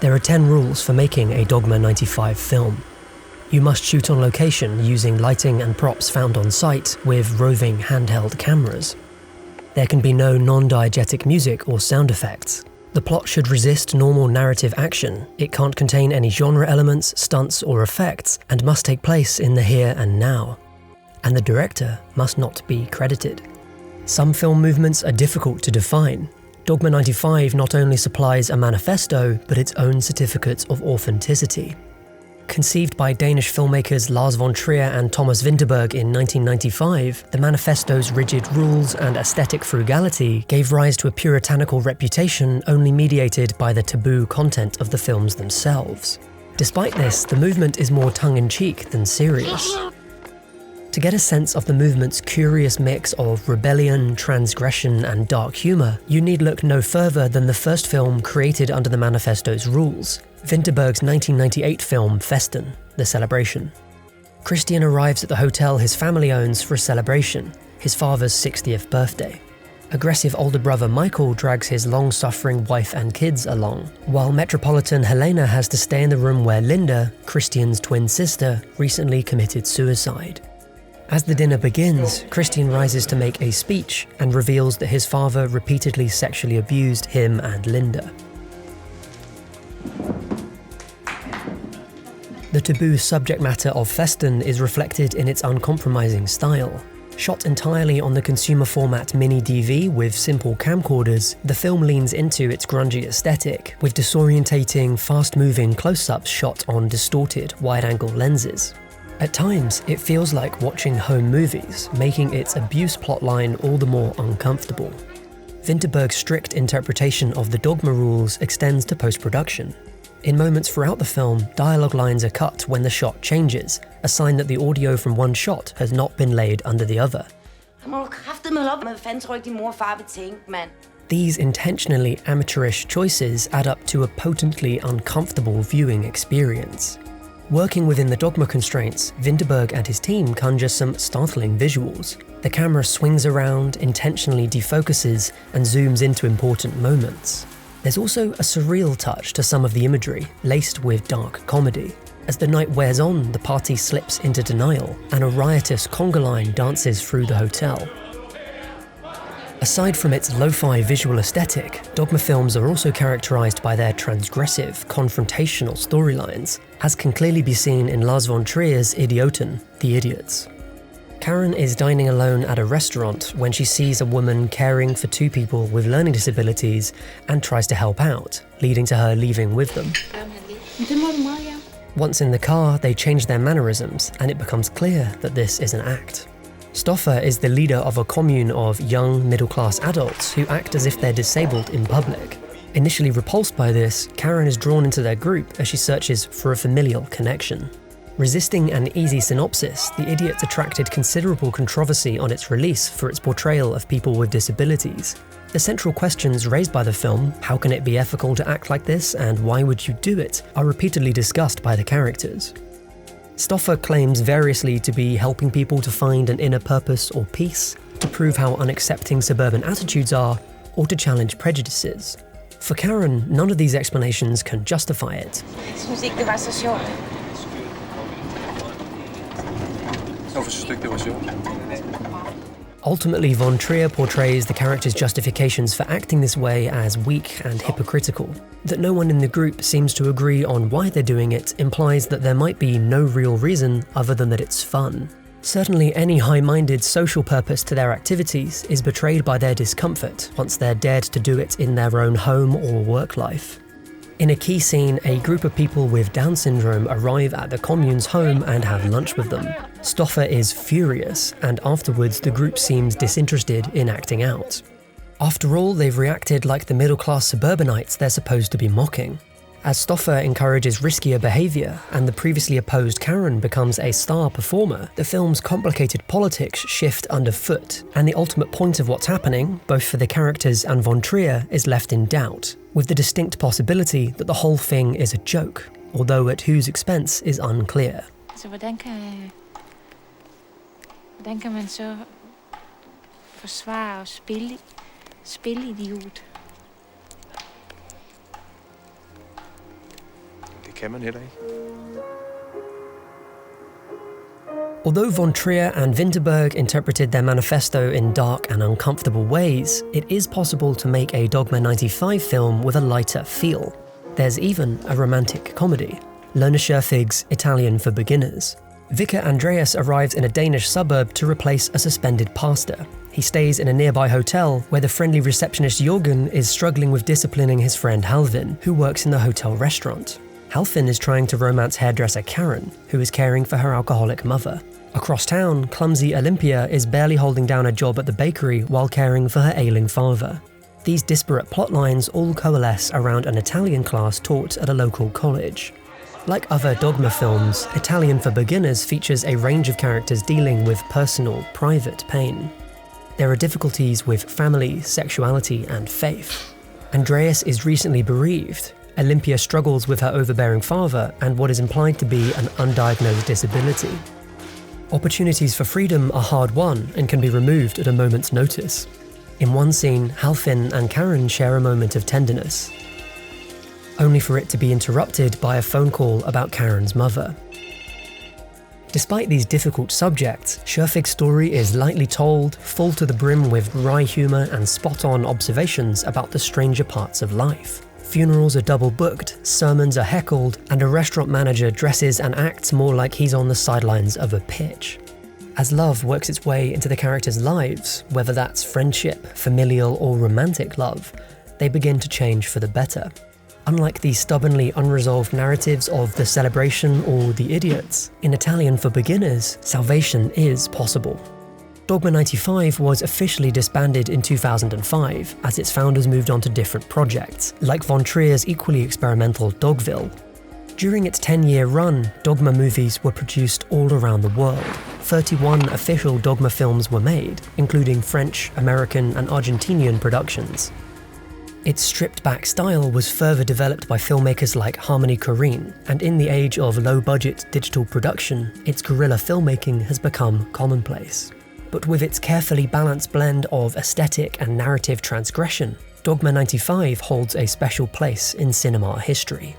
There are 10 rules for making a Dogme 95 film. You must shoot on location using lighting and props found on site with roving handheld cameras. There can be no non-diegetic music or sound effects. The plot should resist normal narrative action. It can't contain any genre elements, stunts or effects, and must take place in the here and now. And the director must not be credited. Some film movements are difficult to define. Dogme 95 not only supplies a manifesto, but its own certificate of authenticity. Conceived by Danish filmmakers Lars von Trier and Thomas Vinterberg in 1995, the manifesto's rigid rules and aesthetic frugality gave rise to a puritanical reputation only mediated by the taboo content of the films themselves. Despite this, the movement is more tongue-in-cheek than serious. To get a sense of the movement's curious mix of rebellion, transgression, and dark humour, you need look no further than the first film created under the manifesto's rules, Vinterberg's 1998 film Festen, The Celebration. Christian arrives at the hotel his family owns for a celebration, his father's 60th birthday. Aggressive older brother Michael drags his long-suffering wife and kids along, while Metropolitan Helena has to stay in the room where Linda, Christian's twin sister, recently committed suicide. As the dinner begins, Christian rises to make a speech and reveals that his father repeatedly sexually abused him and Linda. The taboo subject matter of Festen is reflected in its uncompromising style. Shot entirely on the consumer format mini DV with simple camcorders, the film leans into its grungy aesthetic, with disorientating, fast-moving close-ups shot on distorted, wide-angle lenses. At times, it feels like watching home movies, making its abuse plotline all the more uncomfortable. Vinterberg's strict interpretation of the Dogme rules extends to post-production. In moments throughout the film, dialogue lines are cut when the shot changes, a sign that the audio from one shot has not been laid under the other. These intentionally amateurish choices add up to a potently uncomfortable viewing experience. Working within the Dogme constraints, Vinterberg and his team conjure some startling visuals. The camera swings around, intentionally defocuses, and zooms into important moments. There's also a surreal touch to some of the imagery, laced with dark comedy. As the night wears on, the party slips into denial, and a riotous conga line dances through the hotel. Aside from its lo-fi visual aesthetic, Dogme films are also characterized by their transgressive, confrontational storylines, as can clearly be seen in Lars von Trier's Idioten, The Idiots. Karen is dining alone at a restaurant when she sees a woman caring for two people with learning disabilities and tries to help out, leading to her leaving with them. Once in the car, they change their mannerisms, and it becomes clear that this is an act. Stoffer is the leader of a commune of young, middle-class adults who act as if they're disabled in public. Initially repulsed by this, Karen is drawn into their group as she searches for a familial connection. Resisting an easy synopsis, The Idiots attracted considerable controversy on its release for its portrayal of people with disabilities. The central questions raised by the film, how can it be ethical to act like this and why would you do it, are repeatedly discussed by the characters. Stoffer claims variously to be helping people to find an inner purpose or peace, to prove how unaccepting suburban attitudes are, or to challenge prejudices. For Karen, none of these explanations can justify it. Ultimately, von Trier portrays the characters' justifications for acting this way as weak and hypocritical. That no one in the group seems to agree on why they're doing it implies that there might be no real reason other than that it's fun. Certainly, any high-minded social purpose to their activities is betrayed by their discomfort once they're dared to do it in their own home or work life. In a key scene, a group of people with Down syndrome arrive at the commune's home and have lunch with them. Stoffer is furious, and afterwards the group seems disinterested in acting out. After all, they've reacted like the middle-class suburbanites they're supposed to be mocking. As Stoffer encourages riskier behaviour and the previously opposed Karen becomes a star performer, the film's complicated politics shift underfoot, and the ultimate point of what's happening, both for the characters and von Trier, is left in doubt, with the distinct possibility that the whole thing is a joke, although at whose expense is unclear. Så hvordan kan man så forsvare og spille idiot? kan man heller ikke. Although von Trier and Vinterberg interpreted their manifesto in dark and uncomfortable ways, it is possible to make a Dogme 95 film with a lighter feel. There's even a romantic comedy, Lone Scherfig's Italian for Beginners. Vicar Andreas arrives in a Danish suburb to replace a suspended pastor. He stays in a nearby hotel where the friendly receptionist Jürgen is struggling with disciplining his friend Halvin, who works in the hotel restaurant. Halvin is trying to romance hairdresser Karen, who is caring for her alcoholic mother. Across town, clumsy Olympia is barely holding down a job at the bakery while caring for her ailing father. These disparate plotlines all coalesce around an Italian class taught at a local college. Like other Dogme films, Italian for Beginners features a range of characters dealing with personal, private pain. There are difficulties with family, sexuality, and faith. Andreas is recently bereaved. Olympia struggles with her overbearing father and what is implied to be an undiagnosed disability. Opportunities for freedom are hard won and can be removed at a moment's notice. In one scene, Halvin and Karen share a moment of tenderness, only for it to be interrupted by a phone call about Karen's mother. Despite these difficult subjects, Scherfig's story is lightly told, full to the brim with wry humour and spot-on observations about the stranger parts of life. Funerals are double-booked, sermons are heckled, and a restaurant manager dresses and acts more like he's on the sidelines of a pitch. As love works its way into the characters' lives, whether that's friendship, familial, or romantic love, they begin to change for the better. Unlike the stubbornly unresolved narratives of The Celebration or The Idiots, in Italian for Beginners, salvation is possible. Dogme 95 was officially disbanded in 2005 as its founders moved on to different projects, like von Trier's equally experimental Dogville. During its 10-year run, Dogme movies were produced all around the world. 31 official Dogme films were made, including French, American, and Argentinian productions. Its stripped-back style was further developed by filmmakers like Harmony Korine, and in the age of low-budget digital production, its guerrilla filmmaking has become commonplace. But with its carefully balanced blend of aesthetic and narrative transgression, Dogme 95 holds a special place in cinema history.